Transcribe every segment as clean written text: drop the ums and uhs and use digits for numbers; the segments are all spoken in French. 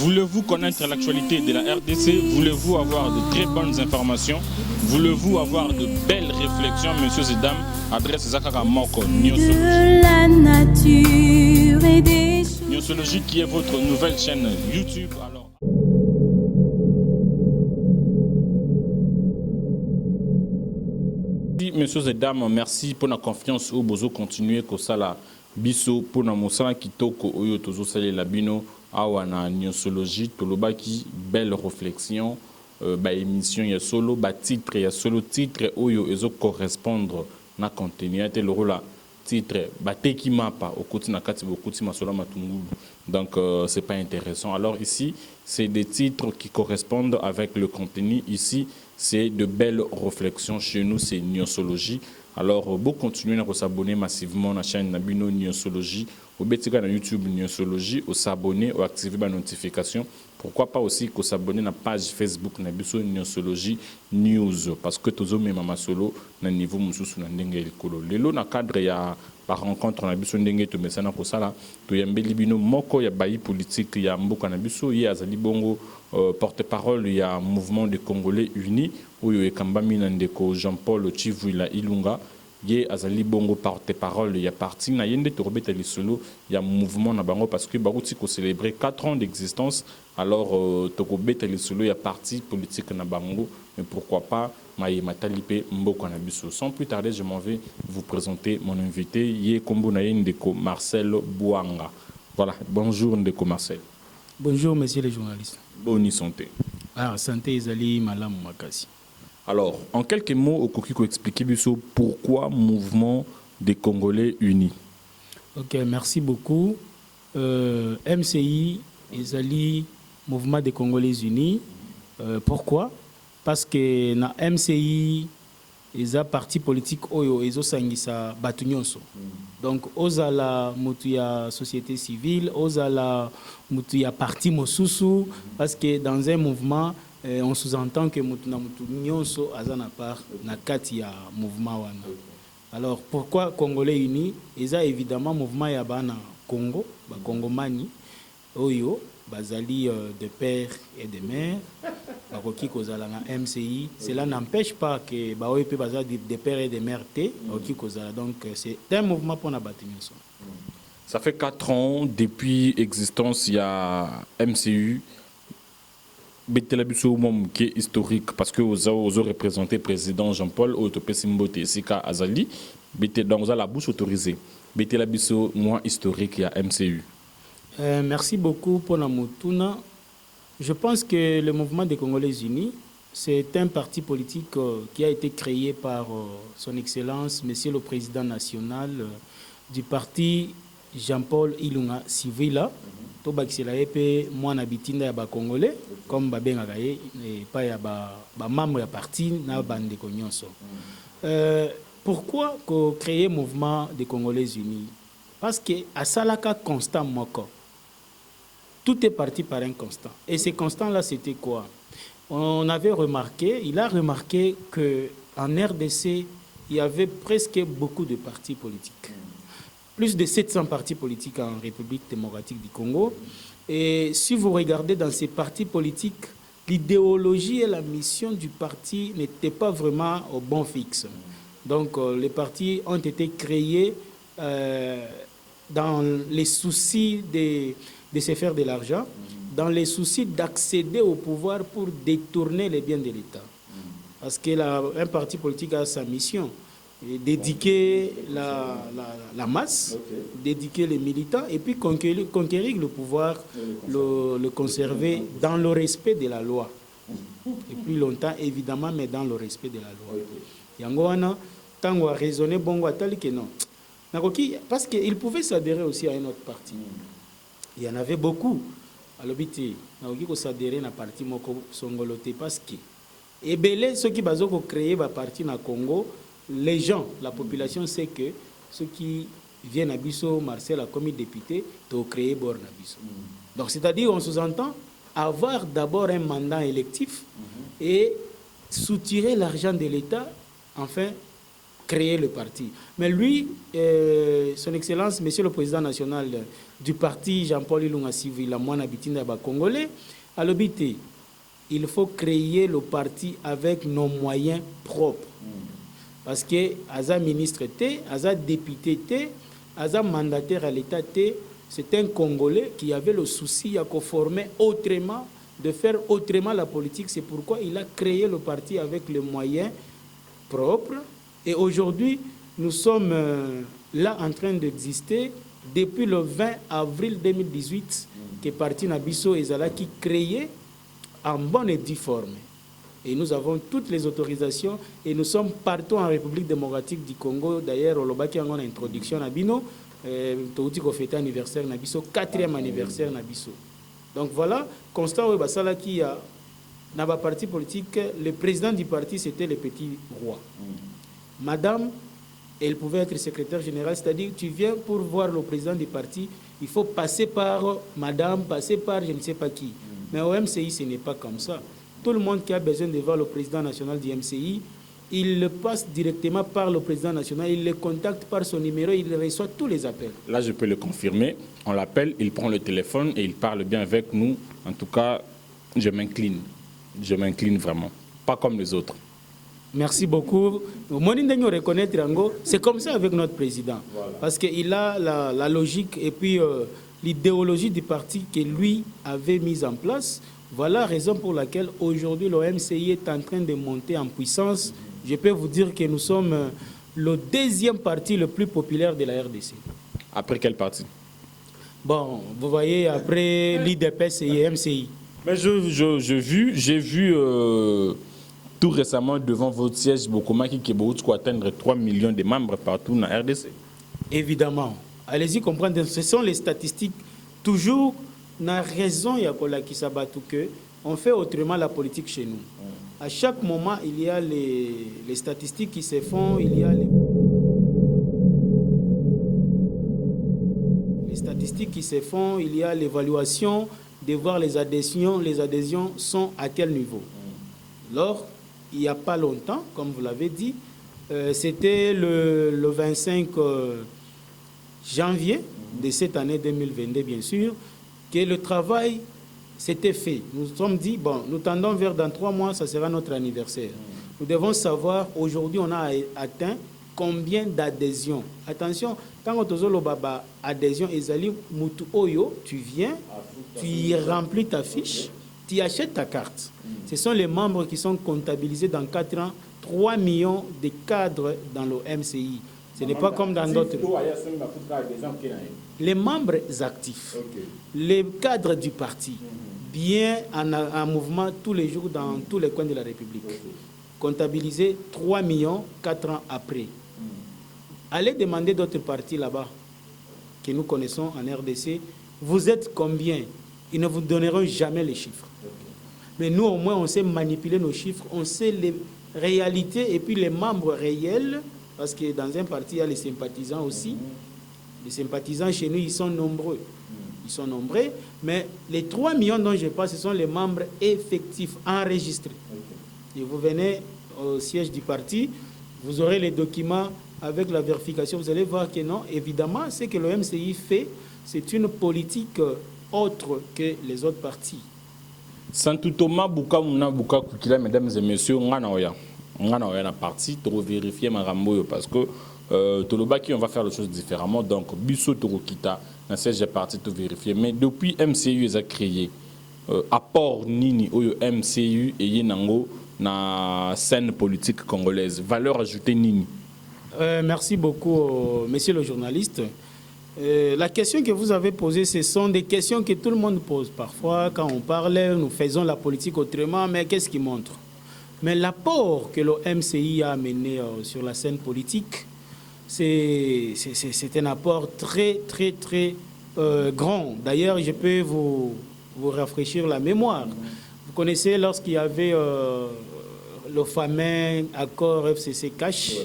Voulez-vous connaître l'actualité de la RDC? Voulez-vous avoir de très bonnes informations? Voulez-vous avoir de belles réflexions, messieurs et dames? Adresse Zakara Moko Niosologie. De la nature et des choses. Niosologie qui est votre nouvelle chaîne YouTube. Alors... Messieurs et dames, merci pour la confiance au bozo continuer que ça la biso pour na mosala kitoko oyo tozo sale la bino awa na Niosologie tolobaki belle réflexion ba émission ya solo ba titre ya solo titre oyo ezo correspondre na contenu ate le rôle titre ba teki mapa okoti na kati bokoti masola matungulu donc c'est pas intéressant. Alors ici c'est des titres qui correspondent avec le contenu. Ici c'est de belles réflexions. Chez nous c'est Niosologie. Alors vous continuez à s'abonner massivement à la chaîne Nabino Niosologie, au Betika na YouTube Niosologie, au s'abonner, au activer la notification. Pourquoi pas aussi que s'abonner à la page Facebook Nabiso Niosologie News, parce que tous les mêmes solo na niveau mususu na ndenge likolo. Lelo na cadre ya par rencontre na biso ndenge to mesana ko sala to yambeli bino moko ya bayi politique ya mboka na biso ye azali bongo porte-parole ya mouvement des Congolais unis oyo ekambami na ndeko Jean-Paul Chivwila Ilunga ye azali bongo porte-parole ya parti na yende to robeta lisolo ya mouvement na bango parce que baruti ko célébrer 4 ans d'existence. Alors to robeta lisolo ya parti politique na bango, mais pourquoi pas Maï Matalipe Mboko na biso. Sans plus tarder, je m'en vais vous présenter mon invité ye kombo na ndeko Marcel Bouanga. Voilà, bonjour ndeko Marcel. Bonjour messieurs les journalistes. Bonne santé. Ah, santé ezali malamu makasi. Alors, en quelques mots, Okokiko expliquer pourquoi mouvement des Congolais unis. Ok, merci beaucoup. MCI ezali mouvement des Congolais unis. Pourquoi? Parce que na MCI eza parti politique oyo ezosangisa batu nyonso. Donc ozala mutu ya société civile, ozala mutu ya parti mosusu, parce que dans un mouvement on sous-entend que mutu na mutu nyonso aza na part na kati ya mouvement wana. Alors pourquoi Congolais unis? Eza évidemment mouvement ya bana Congo, ba Congomani oyo bazali de père et de mère. Bakoki kozala na MCI, cela n'empêche pas que baoye pe bazali de père et de mère té oki kozala. Donc c'est un mouvement pour na batu nyonso. Ça fait 4 ans depuis existence il y a MCU. Betelabiso mom qui est historique parce que vous avez représenté président Jean-Paul Otope Simbote Sika Azali. Bete donc la bouche autorisée. Betelabiso moi historique il y a MCU. Merci beaucoup pour la motuna. Je pense que le mouvement des Congolais unis, c'est un parti politique qui a été créé par son Excellence, Monsieur le Président national du parti Jean-Paul Ilunga Sivila. Tobakisela epe mwana bitinda ya ba Congolais comme ba bengaka ye pa ya ba membre ya parti na bande ko nyonso. Pourquoi créer mouvement des Congolais unis? Parce que à salaka constant moko. Tout est parti par un constant. Et ce constant-là, c'était quoi? On avait remarqué, il a remarqué qu'en RDC, il y avait presque beaucoup de partis politiques. Plus de 700 partis politiques en République démocratique du Congo. Et si vous regardez dans ces partis politiques, l'idéologie et la mission du parti n'étaient pas vraiment au bon fixe. Donc les partis ont été créés dans les soucis de se faire de l'argent, dans les soucis d'accéder au pouvoir pour détourner les biens de l'État. Parce qu'un parti politique a sa mission, d'éduquer la masse, d'éduquer les militants, et puis conquérir le pouvoir, le conserver dans le respect de la loi. Et plus longtemps, évidemment, mais dans le respect de la loi. Yangoana, tango a raisonné, bongo a tali que non. Parce qu'il pouvait s'adhérer aussi à un autre parti. Il y en avait beaucoup. Alors, il faut s'adhérer à un parti songoloté parce que et belé ceux qui ont créé un parti dans le Congo, les gens, la population sait que ceux qui viennent à Bisso, Marcel a commis député, ont créé Bor Nabisso. Donc c'est-à-dire on sous-entend avoir d'abord un mandat électif et soutirer l'argent de l'État, enfin créé le parti. Mais lui, son Excellence, Monsieur le Président national du parti, Jean-Paul Ilunga Sivu, la moine habitinda Congolais, à l'obité, il faut créer le parti avec nos moyens propres. Parce que Aza ministre T, Aza député T, Aza mandataire à l'État T, c'est un Congolais qui avait le souci à former autrement, de faire autrement la politique. C'est pourquoi il a créé le parti avec les moyens propres. Et aujourd'hui, nous sommes là en train d'exister depuis le 20 avril 2018 que Parti Nabiso Ezala qui créé en bonne et due forme. Et nous avons toutes les autorisations et nous sommes partout en République démocratique du Congo. D'ailleurs, au Lobaki, on a une introduction à Bino, Touti ko fête anniversaire Nabiso, 4e anniversaire Nabiso. Donc voilà, constat où Basala qui a dans le parti politique, le président du parti c'était le petit roi. Madame, elle pouvait être secrétaire générale, c'est-à-dire tu viens pour voir le président du parti, il faut passer par madame, passer par je ne sais pas qui. Mais au MCI, ce n'est pas comme ça. Tout le monde qui a besoin de voir le président national du MCI, il le passe directement par le président national, il le contacte par son numéro, il reçoit tous les appels. Là, je peux le confirmer. On l'appelle, il prend le téléphone et il parle bien avec nous. En tout cas, je m'incline. Je m'incline vraiment. Pas comme les autres. Merci beaucoup. C'est comme ça avec notre président. Voilà. Parce qu'il a la logique et puis l'idéologie du parti que lui avait mise en place. Voilà la raison pour laquelle aujourd'hui l'OMCI est en train de monter en puissance. Je peux vous dire que nous sommes le 2e parti le plus populaire de la RDC. Après quel parti? Bon, vous voyez, après l'IDPS et MCI. Mais j'ai vu tout récemment devant votre siège Bokoma qui peut atteindre 3 millions de membres partout dans la RDC. Évidemment. Allez-y comprendre, ce sont les statistiques. Toujours, na raison qui s'abattu que on fait autrement la politique chez nous. À chaque moment, il y a les statistiques qui se font, il y a les statistiques qui se font, il y a l'évaluation de voir les adhésions sont à quel niveau. Alors, il n'y a pas longtemps, comme vous l'avez dit, c'était le 25 janvier de cette année 2022, bien sûr, que le travail s'était fait. Nous nous sommes dit, bon, nous tendons vers dans 3 mois, ça sera notre anniversaire. Nous devons savoir, aujourd'hui, on a atteint combien d'adhésions. Attention, quand on te le baba adhésion, Ezali Mutu Oyo, tu viens, tu y remplis ta fiche, tu achètes ta carte. Ce sont les membres qui sont comptabilisés dans 4 ans, 3 millions de cadres dans le MCI. Ce n'est pas comme dans d'autres. Les membres actifs, les cadres du parti, bien en mouvement tous les jours dans tous les coins de la République. Comptabilisés 3 millions 4 ans après. Allez demander d'autres partis là-bas que nous connaissons en RDC. Vous êtes combien? Ils ne vous donneront jamais les chiffres. Mais nous, au moins, on sait manipuler nos chiffres, on sait les réalités et puis les membres réels, parce que dans un parti, il y a les sympathisants aussi. Les sympathisants chez nous, ils sont nombreux. Ils sont nombreux, mais les 3 millions dont je parle, ce sont les membres effectifs, enregistrés. Et vous venez au siège du parti, vous aurez les documents avec la vérification, vous allez voir que non, évidemment, ce que le MCI fait, c'est une politique autre que les autres partis. Santu Thomas Bouka Mouna Bouka Koukila, mesdames et messieurs, on a parti pour vérifier ma ramboyo parce que Tolobaki, on va faire les choses différemment. Donc, Bisso Torokita, dans siège parti pour vérifier. Mais depuis MCU, ils ont créé apport Nini au MCU et Yenango dans la scène politique congolaise. Valeur ajoutée Nini. Merci beaucoup, monsieur le journaliste. La question que vous avez posée, ce sont des questions que tout le monde pose. Parfois, quand on parle, nous faisons la politique autrement, mais qu'est-ce qui montre? Mais l'apport que le MCI a amené sur la scène politique, c'est un apport très, très, très grand. D'ailleurs, je peux vous rafraîchir la mémoire. Vous connaissez lorsqu'il y avait le fameux accord FCC-Cash.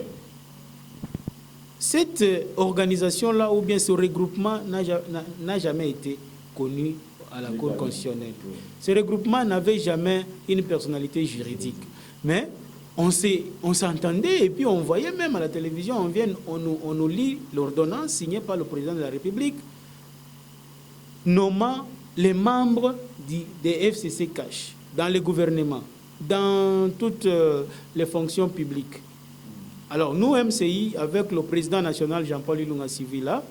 Cette organisation-là, ou bien ce regroupement, n'a jamais été connu à la Cour constitutionnelle. Ce regroupement n'avait jamais une personnalité juridique. Mais on s'entendait et puis on voyait même à la télévision, on nous lit l'ordonnance signée par le président de la République nommant les membres des FCC cash dans le gouvernement, dans toutes les fonctions publiques. Alors nous, MCI, avec le président national Jean-Paul Ilunga Sivila,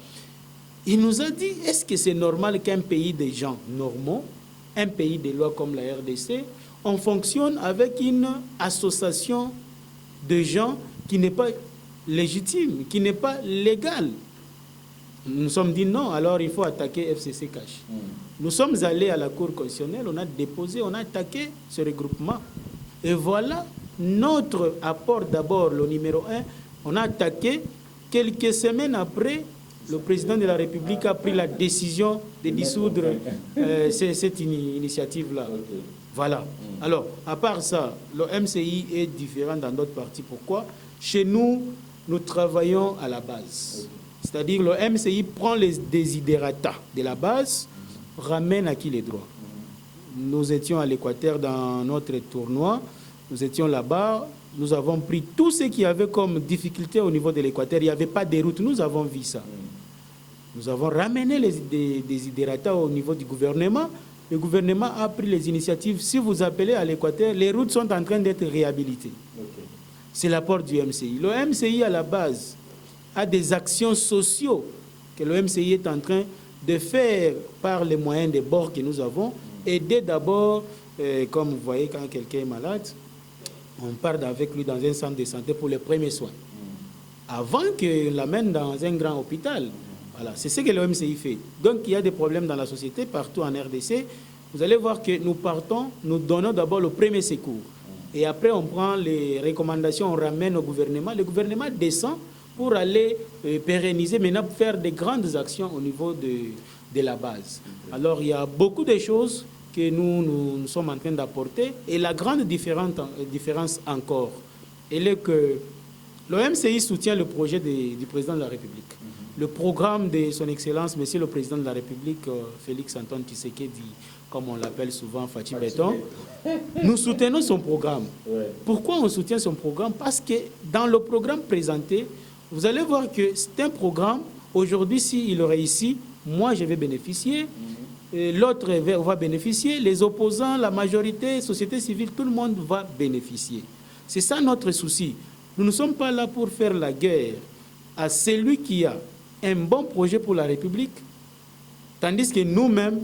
il nous a dit, est-ce que c'est normal qu'un pays de gens normaux, un pays de lois comme la RDC, on fonctionne avec une association de gens qui n'est pas légitime, qui n'est pas légale? Nous nous sommes dit non, alors il faut attaquer FCC Cash. Nous sommes allés à la Cour constitutionnelle, on a déposé, on a attaqué ce regroupement. Et voilà notre apport d'abord, le numéro 1, on a attaqué. Quelques semaines après, le président de la République a pris la décision de dissoudre cette initiative-là. Voilà. Alors, à part ça, le MCI est différent dans d'autres parties. Pourquoi? Chez nous, nous travaillons à la base. C'est-à-dire, le MCI prend les désidérata de la base, ramène à qui les droits. Nous étions à l'Équateur dans notre tournoi, nous étions là-bas, nous avons pris tout ce qu'il y avait comme difficulté au niveau de l'Équateur. Il n'y avait pas de route, nous avons vu ça. Nous avons ramené les désidérata au niveau du gouvernement. Le gouvernement a pris les initiatives. Si vous appelez à l'Équateur, les routes sont en train d'être réhabilitées. C'est l'apport du MCI. Le MCI, à la base, a des actions sociaux que le MCI est en train de faire par les moyens des bords que nous avons. Aider d'abord, comme vous voyez, quand quelqu'un est malade, on part avec lui dans un centre de santé pour les premiers soins. Avant qu'on l'amène dans un grand hôpital. Voilà, c'est ce que le MCI fait. Donc, il y a des problèmes dans la société, partout en RDC. Vous allez voir que nous partons, nous donnons d'abord le premier secours. Et après, on prend les recommandations, on ramène au gouvernement. Le gouvernement descend pour aller pérenniser, maintenant faire des grandes actions au niveau de la base. Alors, il y a beaucoup de choses que nous sommes en train d'apporter. Et la grande différence encore, elle est que le MCI soutient le projet du président de la République. Le programme de son Excellence, Monsieur le Président de la République, Félix Antoine Tshisekedi, comme on l'appelle souvent Fatih Béton, nous soutenons son programme. Pourquoi on soutient son programme? Parce que dans le programme présenté, vous allez voir que c'est un programme, aujourd'hui, s'il réussit, moi je vais bénéficier, l'autre va bénéficier, les opposants, la majorité, société civile, tout le monde va bénéficier. C'est ça notre souci. Nous ne sommes pas là pour faire la guerre à celui qui a un bon projet pour la République, tandis que nous-mêmes,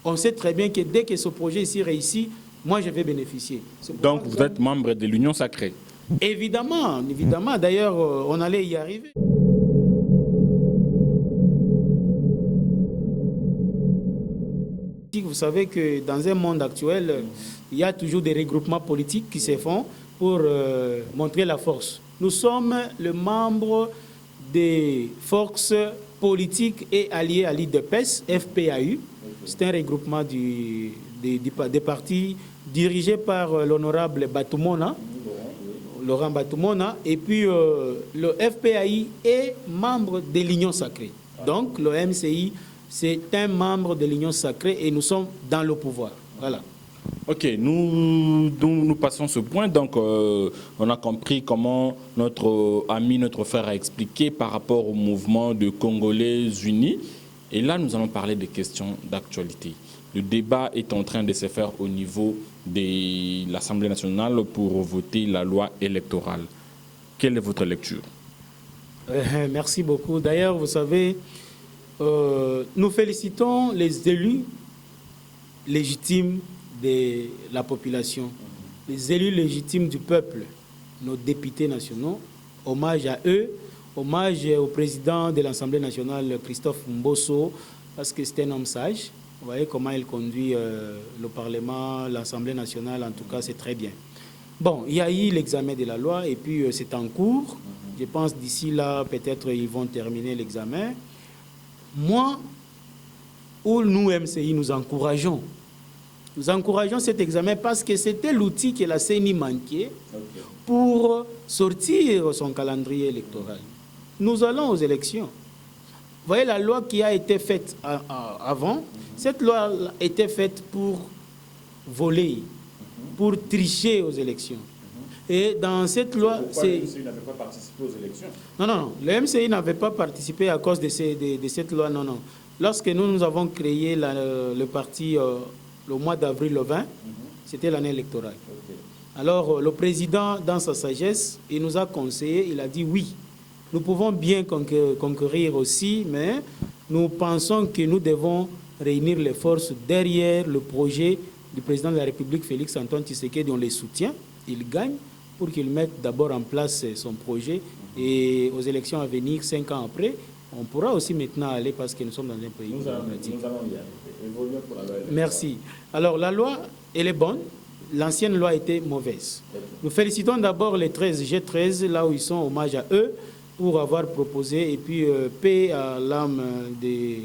on sait très bien que dès que ce projet ici réussit, moi je vais bénéficier. Donc vous êtes membre de l'Union Sacrée? Évidemment, évidemment. D'ailleurs, on allait y arriver. Vous savez que dans un monde actuel, il y a toujours des regroupements politiques qui se font pour montrer la force. Nous sommes le membre des forces politiques et alliées à l'IDPS, FPAU. C'est un regroupement des partis dirigé par l'honorable Batumona, Laurent Batumona, et puis le FPAI est membre de l'Union Sacrée. Donc le MCI, c'est un membre de l'Union Sacrée et nous sommes dans le pouvoir. Voilà. Ok, nous passons ce point. Donc, on a compris comment notre ami, notre frère a expliqué par rapport au mouvement de Congolais unis. Et là, nous allons parler des questions d'actualité. Le débat est en train de se faire au niveau de l'Assemblée nationale pour voter la loi électorale. Quelle est votre lecture? Merci beaucoup. D'ailleurs, vous savez, nous félicitons les élus légitimes de la population, les élus légitimes du peuple, nos députés nationaux. Hommage à eux, hommage au président de l'Assemblée nationale, Christophe Mbosso, parce que c'est un homme sage. Vous voyez comment il conduit le Parlement, l'Assemblée nationale, en tout cas, c'est très bien. Bon, il y a eu l'examen de la loi et puis c'est en cours. Je pense d'ici là, peut-être ils vont terminer l'examen. Moi, ou nous, MCI, nous encourageons cet examen parce que c'était l'outil que la CENI manquait pour sortir son calendrier électoral. Nous allons aux élections. Vous voyez, la loi qui a été faite avant, cette loi était faite pour voler, pour tricher aux élections. Et dans cette loi... Pourquoi le MCI n'avait pas participé aux élections? Non, non, non. Le MCI n'avait pas participé à cause de cette loi, non, non. Lorsque nous avons créé le parti le mois d'avril le 20, c'était l'année électorale. Okay. Alors, le président, dans sa sagesse, il nous a conseillé, il a dit oui, nous pouvons bien concourir aussi, mais nous pensons que nous devons réunir les forces derrière le projet du président de la République, Félix Antoine Tshisekedi, on les soutient, il gagne, pour qu'il mette d'abord en place son projet. Et aux élections à venir, 5 ans après, on pourra aussi maintenant aller parce que nous sommes dans un pays démocratique. Nous allons y arriver. Évoluons pour la loi électorale. Merci. Alors, la loi, elle est bonne. L'ancienne loi était mauvaise. Nous félicitons d'abord les 13 G13, là où ils sont, hommage à eux, pour avoir proposé, et puis paix à l'âme de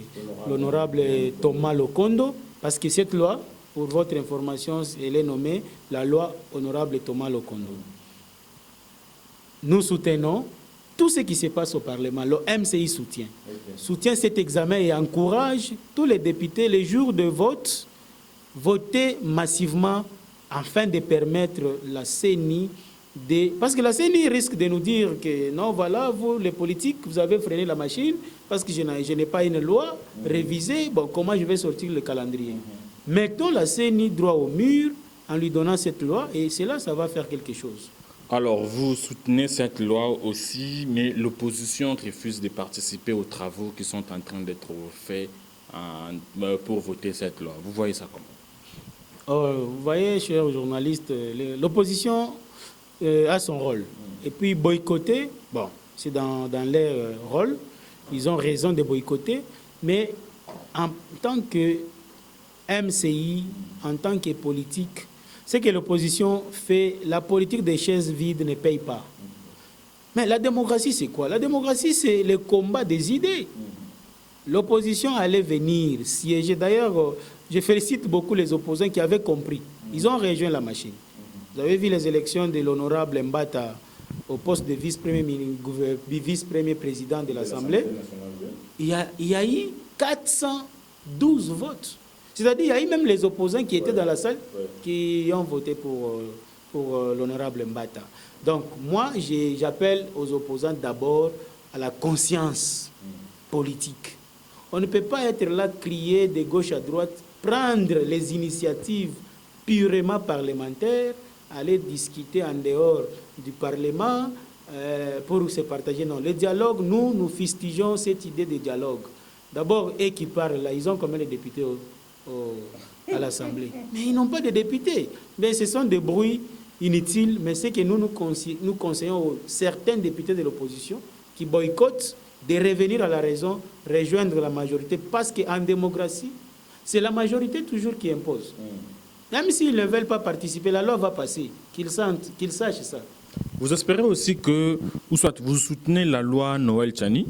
l'honorable Thomas Lokondo, parce que cette loi, pour votre information, elle est nommée la loi honorable Thomas Lokondo. Nous soutenons tout ce qui se passe au Parlement. Le MCI soutient cet examen et encourage tous les députés, les jours de vote, voter massivement afin de permettre la CENI de... Parce que la CENI risque de nous dire que non, voilà, vous, les politiques, vous avez freiné la machine parce que je n'ai pas une loi révisée. Bon, comment je vais sortir le calendrier? Mettons la CENI droit au mur en lui donnant cette loi et cela, ça va faire quelque chose. Alors, vous soutenez cette loi aussi, mais l'opposition refuse de participer aux travaux qui sont en train d'être faits pour voter cette loi. Vous voyez ça comment? Vous voyez, chers journalistes, l'opposition a son rôle. Et puis boycotter, bon, c'est dans leur rôle. Ils ont raison de boycotter, mais en tant que MCI, en tant que politique, ce que l'opposition fait, la politique des chaises vides ne paye pas. Mais la démocratie, c'est quoi? La démocratie, c'est le combat des idées. L'opposition allait venir siéger. D'ailleurs, je félicite beaucoup les opposants qui avaient compris. Ils ont rejoint la machine. Vous avez vu les élections de l'honorable Mbata au poste de vice-premier président de l'Assemblée. Il y a eu 412 votes. C'est-à-dire qu'il y a eu même les opposants qui étaient dans la salle qui ont voté pour l'honorable Mbata. Donc moi, j'appelle aux opposants d'abord à la conscience politique. On ne peut pas être là, crier de gauche à droite, prendre les initiatives purement parlementaires, aller discuter en dehors du Parlement pour se partager. Non, le dialogue, nous fustigeons cette idée de dialogue. D'abord, eux qui parlent là, ils ont combien de députés à l'Assemblée? Mais ils n'ont pas de députés. Mais ce sont des bruits inutiles. Mais c'est que nous conseillons aux certains députés de l'opposition qui boycottent de revenir à la raison, rejoindre la majorité. Parce qu'en démocratie, c'est la majorité toujours qui impose. Même s'ils ne veulent pas participer, la loi va passer. Qu'ils sachent ça. Vous espérez aussi que, ou soit vous soutenez la loi Noël Tchani?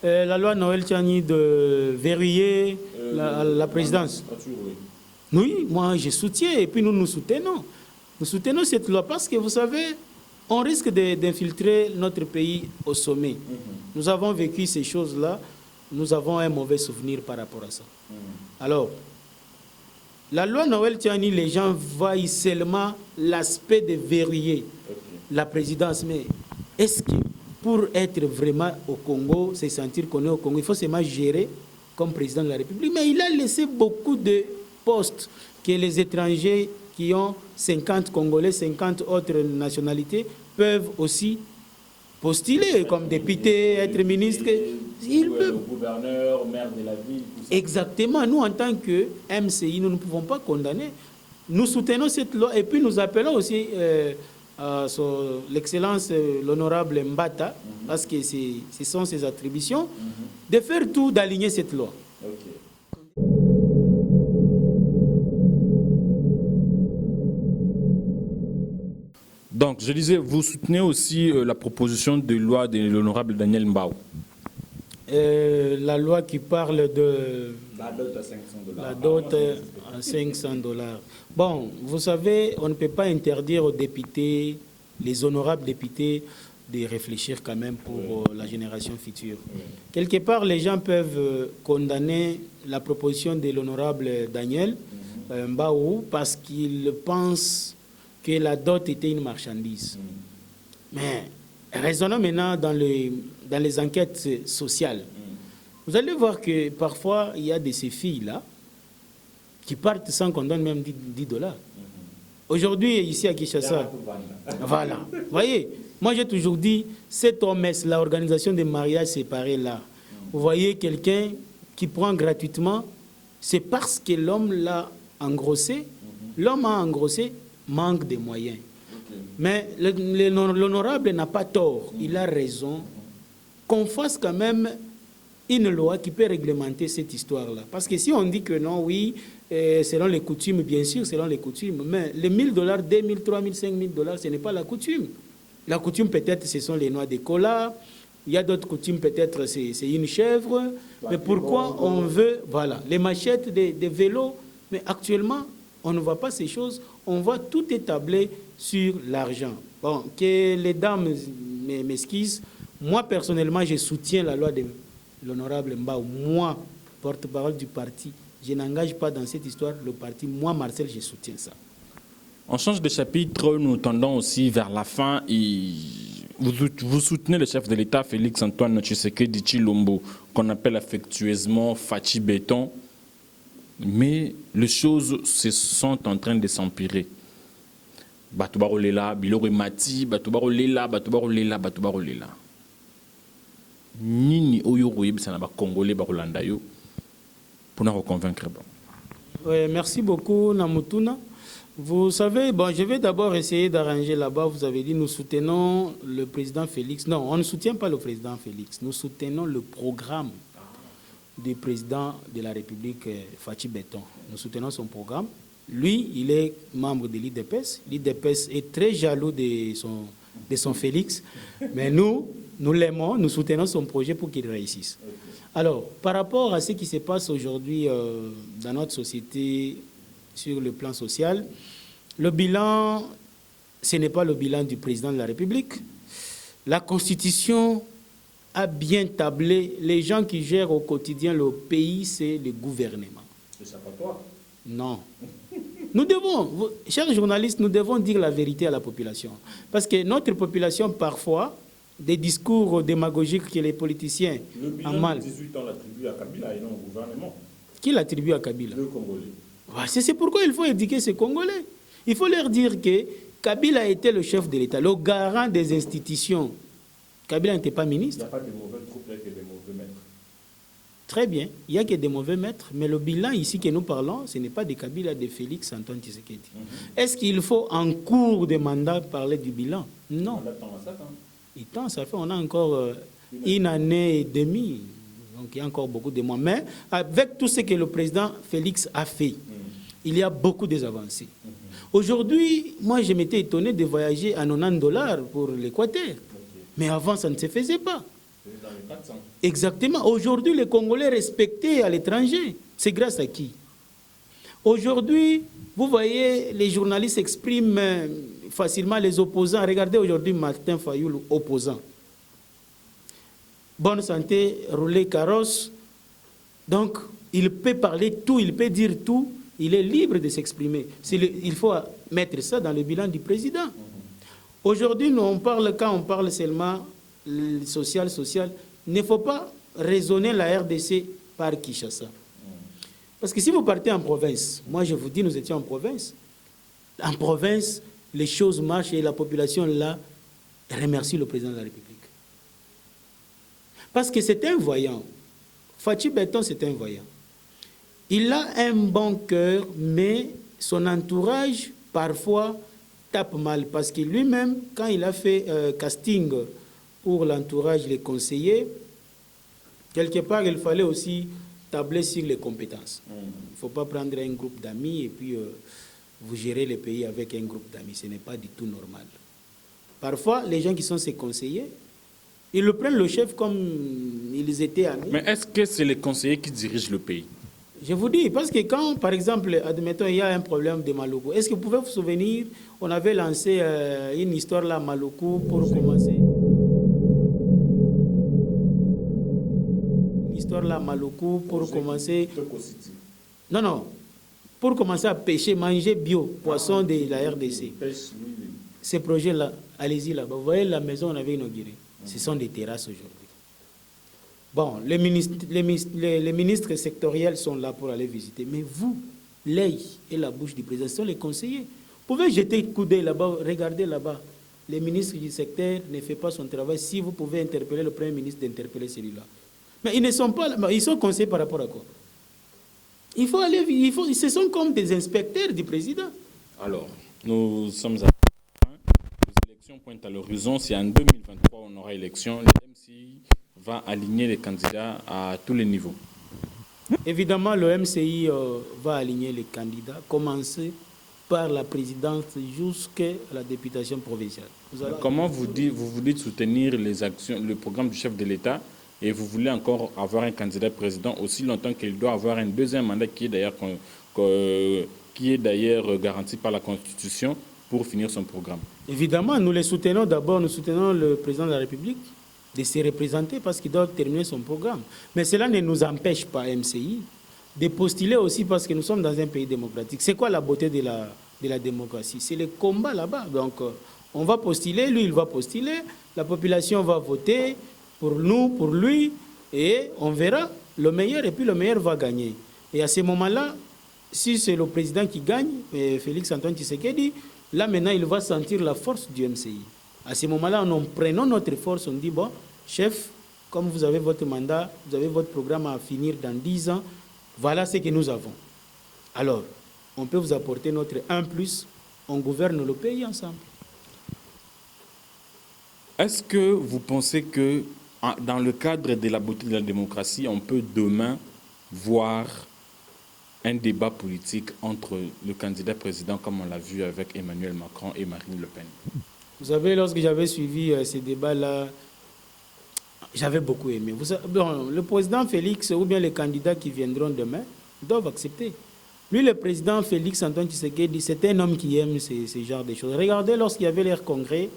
La loi Noël Tchani de verrouiller la présidence. Oui, moi je soutiens et puis nous soutenons. Nous soutenons cette loi parce que vous savez, on risque d'infiltrer notre pays au sommet. Nous avons vécu ces choses-là, nous avons un mauvais souvenir par rapport à ça. Alors, la loi Noël Tchani, les gens voient seulement l'aspect de verrouiller la présidence. Mais est-ce que pour être vraiment au Congo, se sentir qu'on est au Congo, il faut seulement gérer comme président de la République. Mais il a laissé beaucoup de postes que les étrangers qui ont 50 Congolais, 50 autres nationalités peuvent aussi postuler comme député, être ministre. Ils peuvent. Gouverneur, maire de la ville. Exactement. Nous, en tant que MCI, nous ne pouvons pas condamner. Nous soutenons cette loi et puis nous appelons aussi l'excellence, l'honorable Mbata, parce que ce sont ses attributions, de faire tout, d'aligner cette loi. Donc, je disais, vous soutenez aussi la proposition de loi de l'honorable Daniel Mbao. La loi qui parle de la dot à 500 $. La dot à 500 $. Bon, vous savez, on ne peut pas interdire aux députés, les honorables députés, de réfléchir quand même pour la génération future. Quelque part, les gens peuvent condamner la proposition de l'honorable Daniel Mbao parce qu'ils pensent que la dot était une marchandise. Mais raisonnons maintenant dans les enquêtes sociales. Vous allez voir que parfois, il y a de ces filles-là qui partent sans qu'on donne même 10 dollars. Aujourd'hui, ici à Kinshasa, voilà. Vous voyez, moi j'ai toujours dit, cette OMS, l'organisation des mariages séparés là, vous voyez quelqu'un qui prend gratuitement, c'est parce que l'homme l'a engrossé, l'homme a engrossé, manque de moyens. Mais l'honorable n'a pas tort, il a raison, qu'on fasse quand même une loi qui peut réglementer cette histoire-là. Parce que si on dit que non, oui, selon les coutumes, bien sûr, selon les coutumes, mais les 1 000 dollars, 2 000, 3 000, 5 000 dollars, ce n'est pas la coutume. La coutume, peut-être, ce sont les noix de cola. Il y a d'autres coutumes, peut-être, c'est une chèvre. Mais pourquoi on veut, voilà, les machettes des vélos. Mais actuellement, on ne voit pas ces choses. On voit tout établi sur l'argent. Bon, que les dames m'esquissent. Moi, personnellement, je soutiens la loi de l'honorable Mbao. Moi, porte-parole du parti, je n'engage pas dans cette histoire le parti. Moi, Marcel, je soutiens ça. On change de chapitre, nous tendons aussi vers la fin. Et vous soutenez le chef de l'État, Félix-Antoine Tshisekedi Tshilombo, qu'on appelle affectueusement Fachi Béton. Mais les choses se sont en train de s'empirer. Batubaro Lela, Biloro Mati, Batubaro Lela, Batubaro Lela, Batubaro Lela. Nini Oyo Royeb, ça n'a pas Congolais, Barolanda yo, pour nous reconvaincre. Oui, merci beaucoup, Namutuna. Vous savez, bon, je vais d'abord essayer d'arranger là-bas. Vous avez dit, nous soutenons le président Félix. Non, on ne soutient pas le président Félix. Nous soutenons le programme du président de la République, Fachi Béton. Nous soutenons son programme. Lui, il est membre de l'IDPS. L'IDPS est très jaloux de son Félix. Mais nous l'aimons, nous soutenons son projet pour qu'il réussisse. Alors, par rapport à ce qui se passe aujourd'hui dans notre société sur le plan social, le bilan, ce n'est pas le bilan du président de la République. La Constitution a bien tablé. Les gens qui gèrent au quotidien le pays, c'est le gouvernement. C'est ça pas toi? Non. Nous devons, chers journalistes, nous devons dire la vérité à la population. Parce que notre population, parfois, des discours démagogiques que les politiciens ont mal. Le bilan de 18 ans l'attribue à Kabila et non au gouvernement. Qui l'attribue à Kabila? Le Congolais. C'est pourquoi il faut éduquer ces Congolais. Il faut leur dire que Kabila était le chef de l'État, le garant des institutions. Kabila n'était pas ministre. Il n'y a pas de mauvais troupes, il n'y a que des mauvais maîtres. Très bien, il n'y a que des mauvais maîtres, mais le bilan ici que nous parlons, ce n'est pas de Kabila, de Félix-Antoine Tshisekedi. Est-ce qu'il faut en cours de mandat parler du bilan? Non. Il tend, ça fait, on a encore une année et demie, donc il y a encore beaucoup de mois. Mais avec tout ce que le président Félix a fait, il y a beaucoup d'avancées. Aujourd'hui, moi, je m'étais étonné de voyager à 90 $ pour l'Équateur. Mais avant, ça ne se faisait pas. Dans les 400. Exactement. Aujourd'hui, les Congolais respectés à l'étranger, c'est grâce à qui? Aujourd'hui, vous voyez, les journalistes expriment facilement les opposants. Regardez aujourd'hui Martin Fayoulou, opposant. Bonne santé, rouler carrosse. Donc, il peut parler tout, il peut dire tout. Il est libre de s'exprimer. Il faut mettre ça dans le bilan du président. Aujourd'hui, quand on parle seulement social, il ne faut pas raisonner la RDC par Kinshasa. Parce que si vous partez en province, moi je vous dis, nous étions en province. En province, les choses marchent et la population là remercie le président de la République. Parce que c'est un voyant. Fachi Béton, c'est un voyant. Il a un bon cœur, mais son entourage, parfois, tape mal. Parce que lui-même, quand il a fait casting pour l'entourage, les conseillers, quelque part, il fallait aussi tabler sur les compétences. Il ne faut pas prendre un groupe d'amis et puis vous gérez le pays avec un groupe d'amis. Ce n'est pas du tout normal. Parfois, les gens qui sont ses conseillers, ils le prennent le chef comme ils étaient amis. Mais est-ce que c'est les conseillers qui dirigent le pays? Je vous dis, parce que quand, par exemple, admettons, il y a un problème de Maluku, est-ce que vous pouvez vous souvenir, on avait lancé une histoire là, Maluku, pour commencer. Une histoire là, Maluku, pour commencer. Non, pour commencer à pêcher, manger bio, poisson de la RDC. Ces projets-là, allez-y là-bas. Vous voyez la maison qu'on avait inaugurée. Ce sont des terrasses aujourd'hui. Bon, les ministres sectoriels sont là pour aller visiter. Mais vous, l'œil et la bouche du président, ce sont les conseillers. Vous pouvez jeter un coup d'œil là-bas, regardez là-bas. Le ministre du secteur ne fait pas son travail. Si vous pouvez interpeller le Premier ministre, d'interpeller celui-là. Mais ils ne sont pas là, ils sont conseillers par rapport à quoi? Il faut aller, ce sont comme des inspecteurs du président. Alors, nous sommes à la fin. Les élections pointent à l'horizon. Si en 2023 on aura élection, le MCI va aligner les candidats à tous les niveaux. Évidemment, le MCI va aligner les candidats, commencer par la présidence jusqu'à la députation provinciale. Comment vous dites soutenir les actions, le programme du chef de l'État, et vous voulez encore avoir un candidat président aussi longtemps qu'il doit avoir un deuxième mandat qui est d'ailleurs garanti par la Constitution pour finir son programme? Évidemment, nous les soutenons d'abord, nous soutenons le président de la République de se représenter parce qu'il doit terminer son programme. Mais cela ne nous empêche pas, MCI, de postuler aussi parce que nous sommes dans un pays démocratique. C'est quoi la beauté de la démocratie? C'est le combat là-bas. Donc, on va postuler, lui, il va postuler, la population va voter pour nous, pour lui, et on verra le meilleur, et puis le meilleur va gagner. Et à ce moment-là, si c'est le président qui gagne, Félix Antoine Tshisekedi, là maintenant, il va sentir la force du MCI. À ce moment-là, nous prenons notre force, on dit, bon, chef, comme vous avez votre mandat, vous avez votre programme à finir dans 10 ans, voilà ce que nous avons. Alors, on peut vous apporter notre 1+, on gouverne le pays ensemble. Est-ce que vous pensez que, dans le cadre de la beauté de la démocratie, on peut demain voir un débat politique entre le candidat président, comme on l'a vu avec Emmanuel Macron et Marine Le Pen? Vous savez, lorsque j'avais suivi ces débats-là, j'avais beaucoup aimé. Bon, le président Félix ou bien les candidats qui viendront demain doivent accepter. Lui, le président Félix Antoine Tshisekedi, c'est un homme qui aime ce genre de choses. Regardez lorsqu'il y avait leur congrès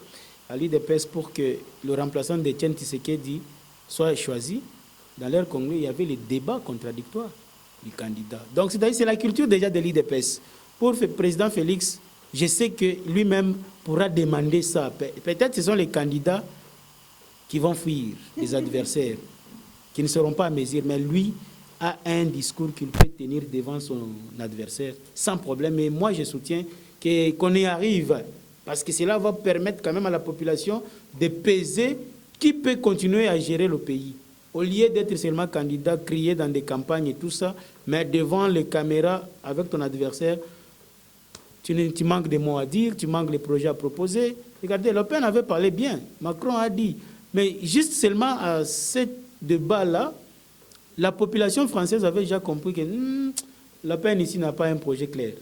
à l'IDPS pour que le remplaçant d'Etienne Tshisekedi soit choisi, dans leur congrès, il y avait les débats contradictoires du candidat. Donc, c'est la culture déjà de l'IDPS. Pour le président Félix, je sais que lui-même pourra demander ça. Peut-être que ce sont les candidats qui vont fuir les adversaires, qui ne seront pas à mesure, mais lui a un discours qu'il peut tenir devant son adversaire sans problème. Et moi, je soutiens qu'on y arrive, parce que cela va permettre quand même à la population de peser qui peut continuer à gérer le pays. Au lieu d'être seulement candidat, crier dans des campagnes et tout ça, mais devant les caméras avec ton adversaire, tu manques de mots à dire, tu manques de projets à proposer. Regardez, Le Pen avait parlé bien, Macron a dit. Mais juste seulement à ce débat-là, la population française avait déjà compris que Le Pen ici n'a pas un projet clair.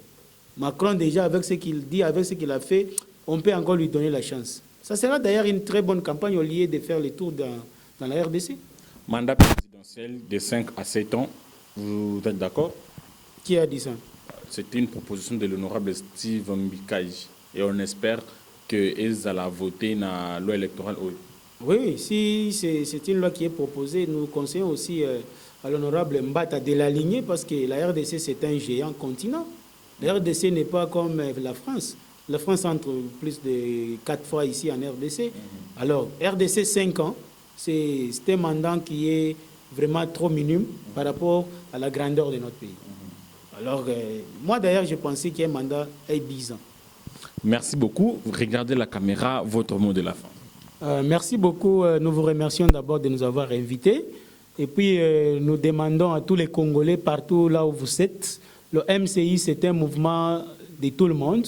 Macron déjà, avec ce qu'il dit, avec ce qu'il a fait, on peut encore lui donner la chance. Ça sera d'ailleurs une très bonne campagne au lieu de faire le tour dans la RDC. Mandat présidentiel de 5 à 7 ans, vous êtes d'accord? Qui a dit ça? C'était une proposition de l'honorable Steve Mbikaï. Et on espère qu'ils allaient voter dans la loi électorale. Oui, si c'est une loi qui est proposée, nous conseillons aussi à l'honorable Mbata de l'aligner parce que la RDC, c'est un géant continent. La RDC n'est pas comme la France. La France entre plus de 4 fois ici en RDC. Alors, RDC 5 ans, c'est un mandat qui est vraiment trop minime par rapport à la grandeur de notre pays. Alors, moi d'ailleurs, je pensais qu'un mandat est 10 ans. Merci beaucoup. Regardez la caméra, votre mot de la fin. Merci beaucoup. Nous vous remercions d'abord de nous avoir invités. Et puis, nous demandons à tous les Congolais, partout là où vous êtes, le MCI, c'est un mouvement de tout le monde.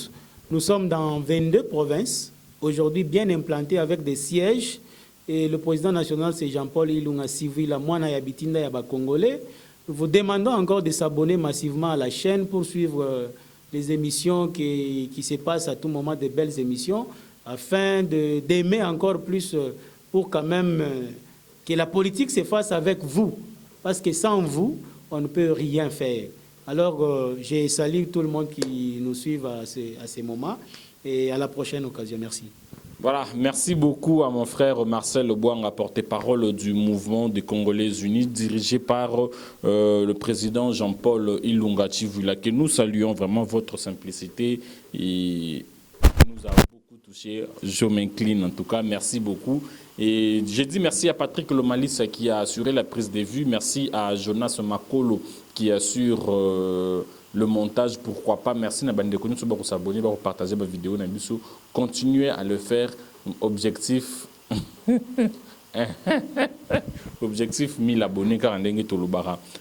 Nous sommes dans 22 provinces, aujourd'hui bien implantés avec des sièges. Et le président national, c'est Jean-Paul Ilunga Sivila, Mwana Yabitinda Yaba Congolais. Nous vous demandons encore de s'abonner massivement à la chaîne pour suivre les émissions qui se passent à tout moment, de belles émissions, afin d'aimer encore plus pour quand même que la politique se fasse avec vous. Parce que sans vous, on ne peut rien faire. Alors, je salue tout le monde qui nous suit à ces moments et à la prochaine occasion. Merci. Voilà, merci beaucoup à mon frère Marcel Boanga, porte-parole du mouvement des Congolais Unis, dirigé par le président Jean-Paul Ilunga Chivula, que nous saluons vraiment votre simplicité et nous a beaucoup touché. Je m'incline en tout cas, merci beaucoup. Et je dis merci à Patrick Lomalis qui a assuré la prise de vue, merci à Jonas Makolo qui assure le montage, pourquoi pas. Merci à Bandekonu pour s'abonner, pour partager ma vidéo. Continuez à le faire. Objectif objectif 1000 abonnés car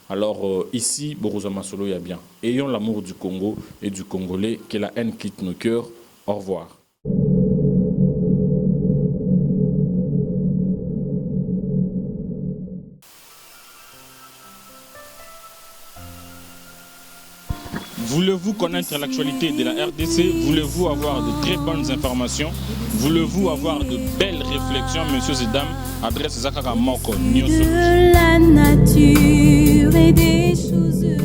alors ici Borozama Solo ya bien. Ayons l'amour du Congo et du Congolais, que la haine quitte nos cœurs. Au revoir. Voulez-vous connaître l'actualité de la RDC? Voulez-vous avoir de très bonnes informations? Voulez-vous avoir de belles réflexions, messieurs et dames? Adresse Zakaka Moko, de la nature et des choses